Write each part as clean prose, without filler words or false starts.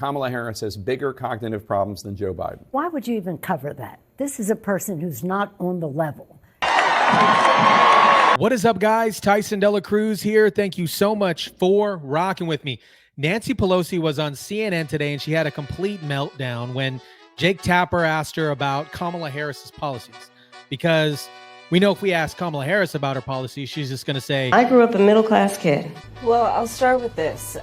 Kamala Harris has bigger cognitive problems than Joe Biden. Why would you even cover that? This is a person who's not on the level. What is up, guys? Tyson Dela Cruz here. Thank you so much for rocking with me. Nancy Pelosi was on CNN today, and she had a complete meltdown when Jake Tapper asked her about Kamala Harris's policies. Because we know if we ask Kamala Harris about her policies, she's just going to say, I grew up a middle-class kid. Well, I'll start with this.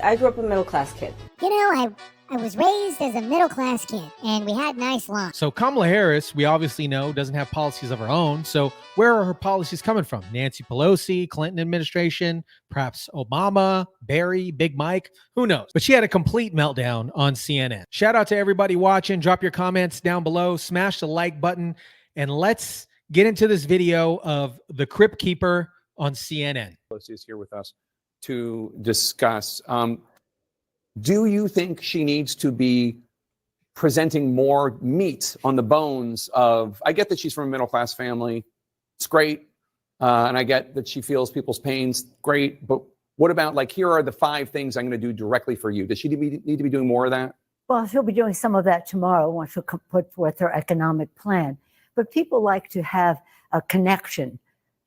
I grew up a middle-class kid. You know, I was raised as a middle-class kid, and we had nice lawns. So Kamala Harris, we obviously know, doesn't have policies of her own. So where are her policies coming from? Nancy Pelosi, Clinton administration, perhaps Obama, Barry, Big Mike, who knows? But she had a complete meltdown on CNN. Shout out to everybody watching. Drop your comments down below. Smash the like button. And let's get into this video of the Crypt Keeper on CNN. Pelosi is here with us to discuss. Do you think she needs to be presenting more meat on the bones of, I get that she's from a middle-class family. It's great. And I get that she feels people's pains. Great. But what about, like, here are the 5 things I'm going to do directly for you? Does she need to be doing more of that? Well, she'll be doing some of that tomorrow once she'll put forth her economic plan. But people like to have a connection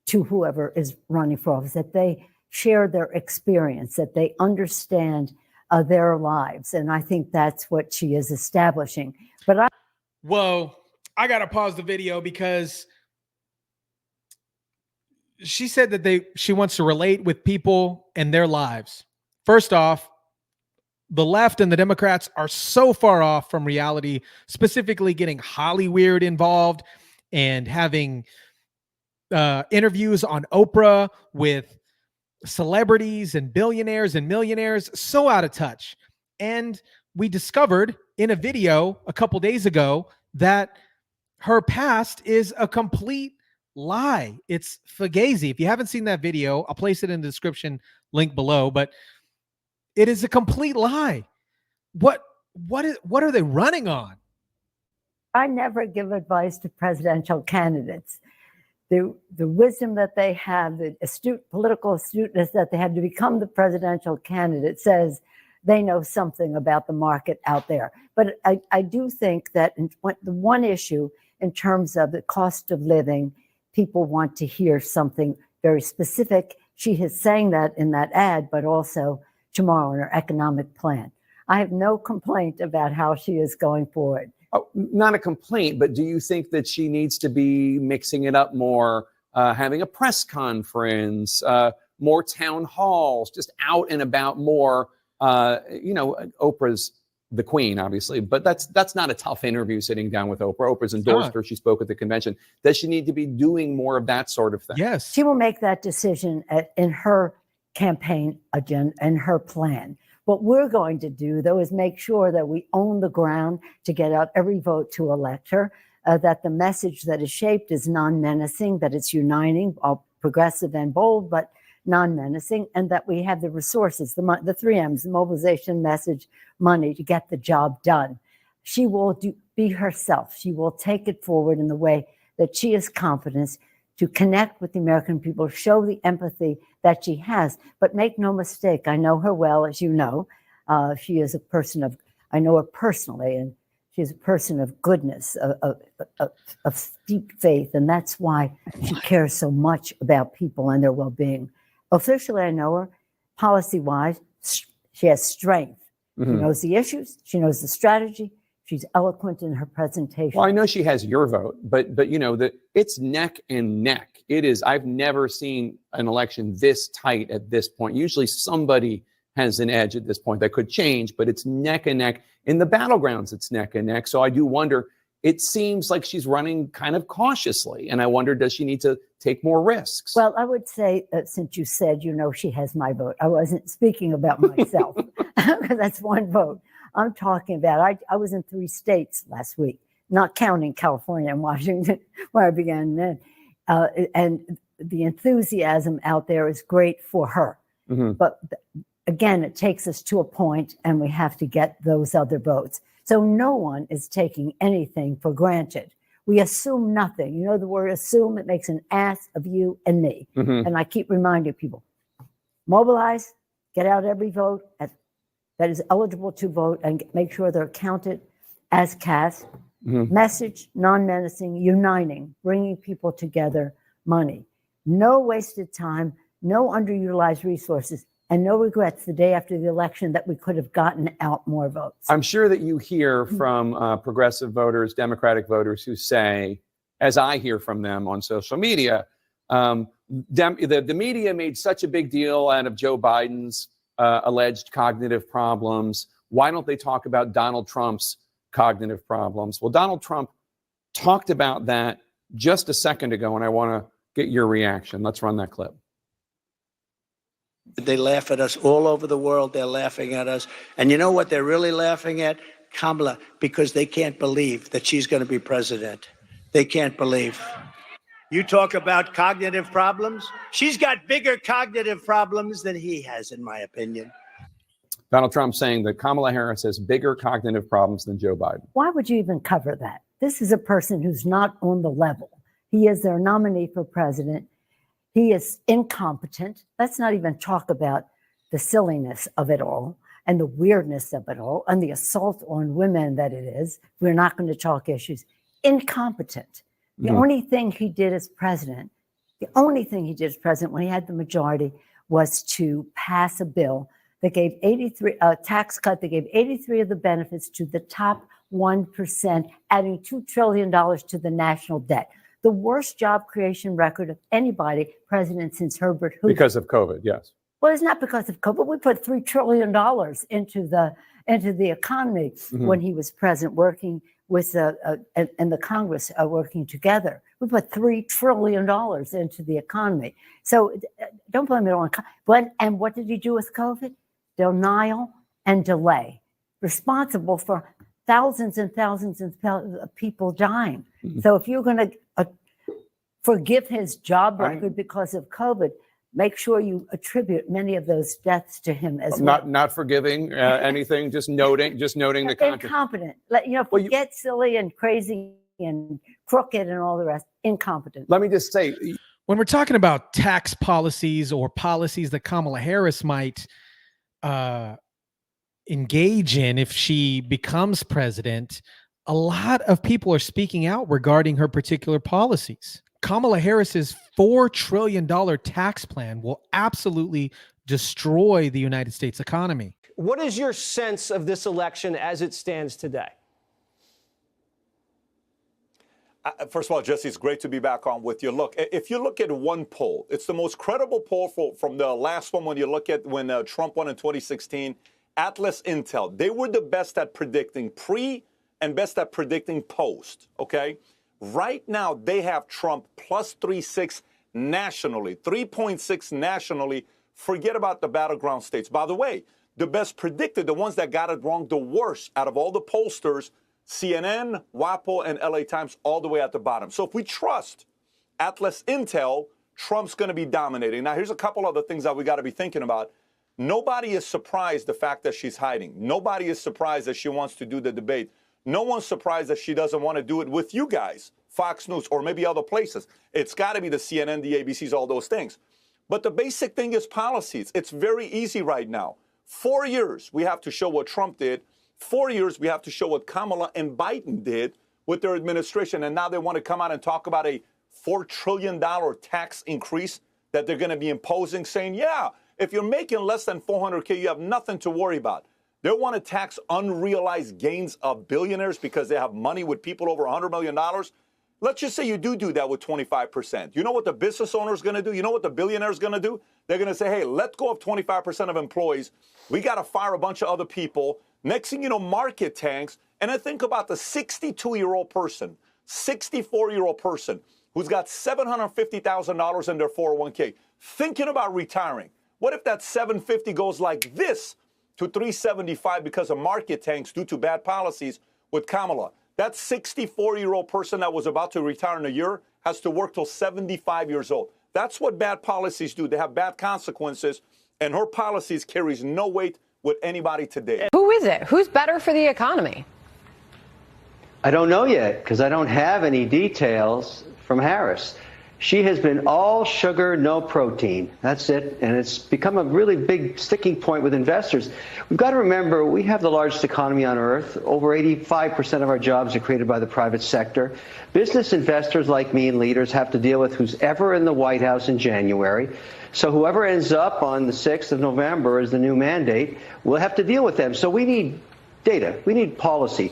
to whoever is running for office, that they share their experience, that they understand their lives. And I think that's what she is establishing. But Whoa, I got to pause the video because she said that she wants to relate with people and their lives. First off, the left and the Democrats are so far off from reality, specifically getting Hollywood involved and having interviews on Oprah with celebrities and billionaires and millionaires, so out of touch. And we discovered in a video a couple days ago that her past is a complete lie. It's fugazi. If you haven't seen that video, I'll place it in the description link below, but it is a complete lie. What are they running on? I never give advice to presidential candidates. The wisdom that they have, the political astuteness that they have to become the presidential candidate says they know something about the market out there. But I do think that the one issue in terms of the cost of living, people want to hear something very specific. She is saying that in that ad, but also tomorrow in her economic plan. I have no complaint about how she is going forward. Oh, not a complaint, but do you think that she needs to be mixing it up more, having a press conference, more town halls, just out and about more? Oprah's the queen, obviously, but that's not a tough interview sitting down with Oprah. Oprah's endorsed her. She spoke at the convention. Does she need to be doing more of that sort of thing? Yes. She will make that decision in her campaign agenda and her plan. What we're going to do, though, is make sure that we own the ground to get out every vote to elect her, that the message that is shaped is non-menacing, that it's uniting, all progressive and bold, but non-menacing, and that we have the resources, the 3 M's, the mobilization, message, money to get the job done. She will be herself. She will take it forward in the way that she has confidence to connect with the American people, show the empathy that she has. But make no mistake, I know her well, as you know. She is a person I know her personally, and she's a person of goodness, of deep faith, and that's why she cares so much about people and their well-being. Officially, I know her. Policy-wise, she has strength. Mm-hmm. She knows the issues. She knows the strategy. She's eloquent in her presentation. Well, I know she has your vote, but it's neck and neck. It is. I've never seen an election this tight at this point. Usually somebody has an edge at this point. That could change, but it's neck and neck. In the battlegrounds, it's neck and neck. So I do wonder, it seems like she's running kind of cautiously. And I wonder, does she need to take more risks? Well, I would say, since you said, she has my vote, I wasn't speaking about myself, because that's one vote. I'm talking about, I was in 3 states last week, not counting California and Washington, where I began then. And the enthusiasm out there is great for her. Mm-hmm. But again, it takes us to a point and we have to get those other votes. So no one is taking anything for granted. We assume nothing. You know the word assume, it makes an ass of you and me. Mm-hmm. And I keep reminding people, mobilize, get out every vote, that is eligible to vote and make sure they're counted as cast. Message, non-menacing, uniting, bringing people together, money. No wasted time, no underutilized resources, and no regrets the day after the election that we could have gotten out more votes. I'm sure that you hear from progressive voters, Democratic voters who say, as I hear from them on social media, the media made such a big deal out of Joe Biden's alleged cognitive problems. Why don't they talk about Donald Trump's cognitive problems? Well, Donald Trump talked about that just a second ago, and I want to get your reaction. Let's run that clip. They laugh at us all over the world. They're laughing at us. And you know what they're really laughing at? Kamala, because they can't believe that she's going to be president. They can't believe. You talk about cognitive problems? She's got bigger cognitive problems than he has, in my opinion. Donald Trump saying that Kamala Harris has bigger cognitive problems than Joe Biden. Why would you even cover that? This is a person who's not on the level. He is their nominee for president. He is incompetent. Let's not even talk about the silliness of it all and the weirdness of it all and the assault on women that it is. We're not going to talk issues. Incompetent. The only thing he did as president, when he had the majority, was to pass a bill that gave 83 tax cut that gave 83 of the benefits to the top 1%, adding $2 trillion to the national debt. The worst job creation record of anybody president since Herbert Hoover. Because of COVID, yes. Well, it's not because of COVID. We put $3 trillion into the economy when he was president, working with and the Congress working together. We put $3 trillion into the economy. So don't blame it on. And what did he do with COVID? Denial and delay, responsible for thousands and thousands of people dying. So if you're going to forgive his job record because of COVID, make sure you attribute many of those deaths to him as well. Not forgiving anything, just noting the content. Incompetent. Forget silly and crazy and crooked and all the rest. Incompetent. Let me just say, when we're talking about tax policies or policies that Kamala Harris might engage in if she becomes president, a lot of people are speaking out regarding her particular policies. Kamala Harris's $4 trillion tax plan will absolutely destroy the United States economy. What is your sense of this election as it stands today? First of all, Jesse, it's great to be back on with you. Look, if you look at one poll, it's the most credible poll from the last one when you look at when Trump won in 2016, Atlas Intel. They were the best at predicting pre and best at predicting post, okay? Right now, they have Trump plus 3.6 nationally, 3.6 nationally. Forget about the battleground states. By the way, the best predicted, the ones that got it wrong the worst out of all the pollsters, CNN, WAPO, and LA Times, all the way at the bottom. So if we trust Atlas Intel, Trump's going to be dominating. Now, here's a couple other things that we got to be thinking about. Nobody is surprised the fact that she's hiding. Nobody is surprised that she wants to do the debate. No one's surprised that she doesn't want to do it with you guys, Fox News, or maybe other places. It's got to be the CNN, the ABCs, all those things. But the basic thing is policies. It's very easy right now. 4 years, we have to show what Trump did. 4 years, we have to show what Kamala and Biden did with their administration. And now they want to come out and talk about a $4 trillion tax increase that they're going to be imposing, saying, yeah, if you're making less than $400K, you have nothing to worry about. They want to tax unrealized gains of billionaires because they have money with people over $100 million. Let's just say you do that with 25%. You know what the business owner is going to do? You know what the billionaire is going to do? They're going to say, hey, let go of 25% of employees. We got to fire a bunch of other people. Next thing you know, market tanks. And I think about the 62-year-old person, 64-year-old person who's got $750,000 in their 401k, thinking about retiring. What if that $750 goes like this to $375 because of market tanks due to bad policies with Kamala? That 64-year-old person that was about to retire in a year has to work till 75 years old. That's what bad policies do. They have bad consequences, and her policies carries no weight with anybody today. Who is it? Who's better for the economy? I don't know yet because I don't have any details from Harris. She has been all sugar, no protein. That's it. And it's become a really big sticking point with investors. We've got to remember, we have the largest economy on earth. Over 85% of our jobs are created by the private sector. Business investors like me and leaders have to deal with who's ever in the White House in January. So whoever ends up on the 6th of November as the new mandate, we'll have to deal with them. So we need data. We need policy.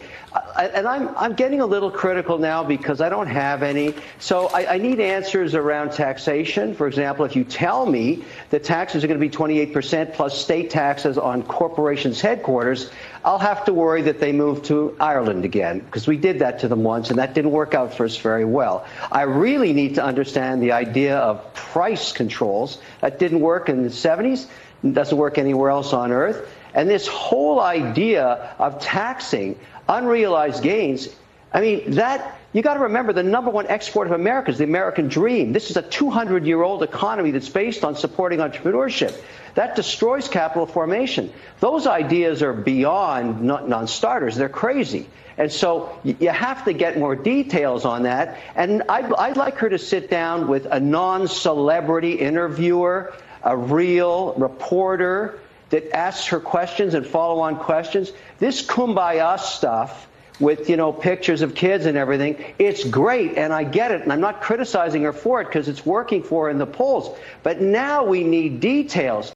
And I'm getting a little critical now because I don't have any. So I need answers around taxation. For example, if you tell me that taxes are going to be 28% plus state taxes on corporations' headquarters, I'll have to worry that they move to Ireland again, because we did that to them once, and that didn't work out for us very well. I really need to understand the idea of price controls. That didn't work in the 70s. It doesn't work anywhere else on earth. And this whole idea of taxing unrealized gains, I mean, that you got to remember, the number one export of America is the American dream. This is a 200-year-old economy that's based on supporting entrepreneurship. That destroys capital formation. Those ideas are beyond non-starters. They're crazy. And so you have to get more details on that. And I'd like her to sit down with a non-celebrity interviewer, a real reporter that asks her questions and follow-on questions. This kumbaya stuff with, you know, pictures of kids and everything, it's great, and I get it, and I'm not criticizing her for it because it's working for her in the polls. But now we need details.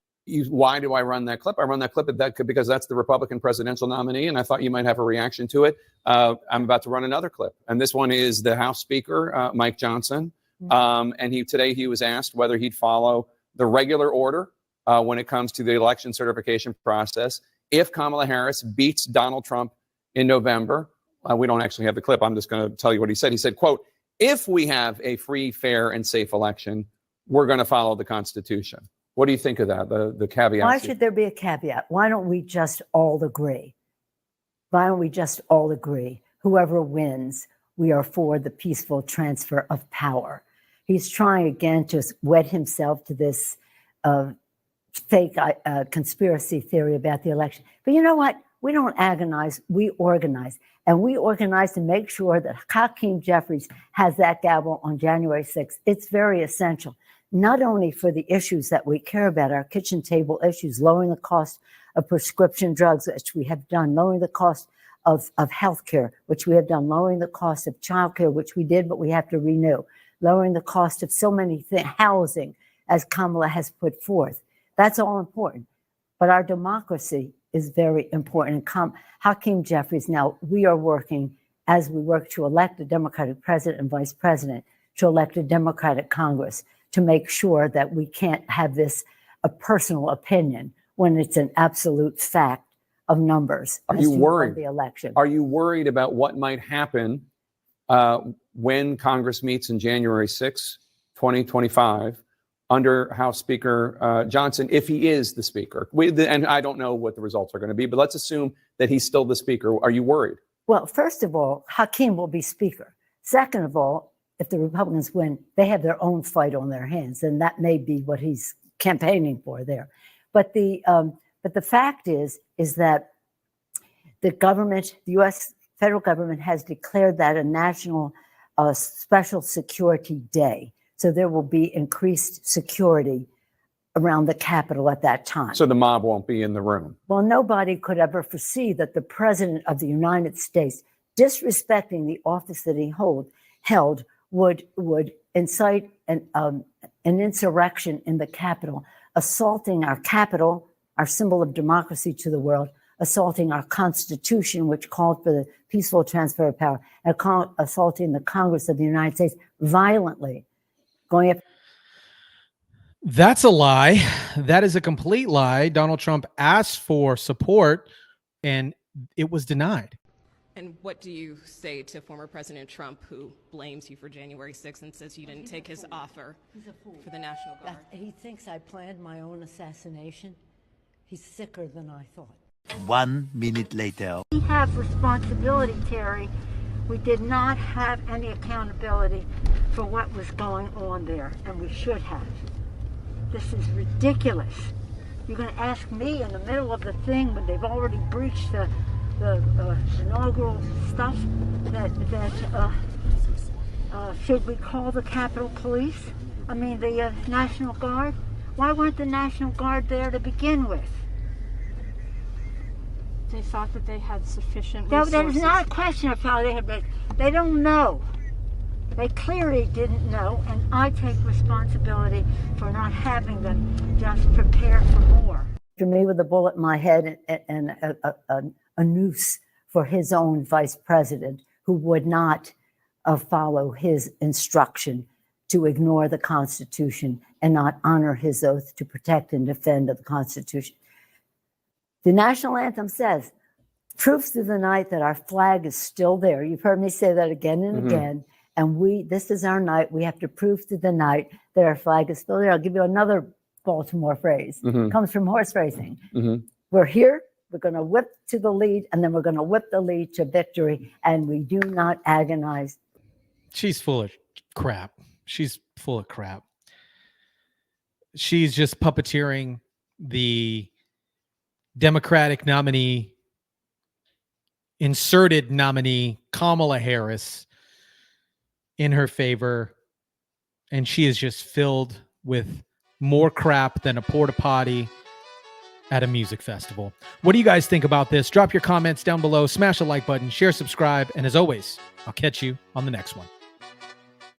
Why do I run that clip? I run that clip because that's the Republican presidential nominee, and I thought you might have a reaction to it. I'm about to run another clip, and this one is the House Speaker, Mike Johnson. And today he was asked whether he'd follow the regular order when it comes to the election certification process if Kamala Harris beats Donald Trump in November. We don't actually have the clip. I'm just going to tell you what he said. He said, quote, "If we have a free, fair, and safe election, we're going to follow the Constitution." What do you think of that, the caveat? Why should there be a caveat? Why don't we just all agree? Why don't we just all agree? Whoever wins, we are for the peaceful transfer of power. He's trying again to wed himself to this fake conspiracy theory about the election. But you know what? We don't agonize, we organize. And we organize to make sure that Hakeem Jeffries has that gavel on January 6th. It's very essential, not only for the issues that we care about, our kitchen table issues, lowering the cost of prescription drugs, which we have done, lowering the cost of healthcare, which we have done, lowering the cost of childcare, which we did, but we have to renew, lowering the cost of so many things, housing, as Kamala has put forth. That's all important. But our democracy is very important. And Hakeem Jeffries, now we are working as we work to elect a Democratic president and vice president, to elect a Democratic Congress, to make sure that we can't have this a personal opinion when it's an absolute fact of numbers. Are you worried? The election. Are you worried about what might happen when Congress meets in January 6, 2025, under House Speaker Johnson, if he is the speaker? And I don't know what the results are going to be, but let's assume that he's still the speaker. Are you worried? Well, first of all, Hakeem will be speaker. Second of all, if the Republicans win, they have their own fight on their hands, and that may be what he's campaigning for there. But the fact is that the government, the U.S. federal government, has declared that a national special security day. So there will be increased security around the Capitol at that time. So the mob won't be in the room. Well, nobody could ever foresee that the President of the United States, disrespecting the office that he held, would incite an insurrection in the Capitol, assaulting our Capitol, our symbol of democracy to the world, assaulting our Constitution, which called for the peaceful transfer of power, and assaulting the Congress of the United States violently. That's a lie. That is a complete lie. Donald Trump asked for support and it was denied. And what do you say to former President Trump, who blames you for January 6th and says you didn't take his offer for the National Guard? He thinks I planned my own assassination. He's sicker than I thought. 1 minute later. We have responsibility, Terry. We did not have any accountability for what was going on there, and we should have. This is ridiculous. You're going to ask me in the middle of the thing when they've already breached the inaugural stuff Should we call the Capitol Police? I mean, the National Guard? Why weren't the National Guard there to begin with? They thought that they had sufficient That resources. is not a question of how they had, but they don't know. They clearly didn't know, and I take responsibility for not having them just prepare for more. To me, with a bullet in my head and a noose for his own vice president, who would not follow his instruction to ignore the Constitution and not honor his oath to protect and defend the Constitution. The national anthem says, "Proof through the night that our flag is still there." You've heard me say that again and again. And this is our night. We have to prove through the night that our flag is still there. I'll give you another Baltimore phrase. It comes from horse racing. We're here. We're going to whip to the lead, and then we're going to whip the lead to victory. And we do not agonize. She's full of crap. She's full of crap. She's just puppeteering the Democratic nominee, inserted nominee, Kamala Harris, in her favor. And she is just filled with more crap than a porta potty at a music festival. What do you guys think about this? Drop your comments down below, smash the like button, share, subscribe, and as always, I'll catch you on the next one.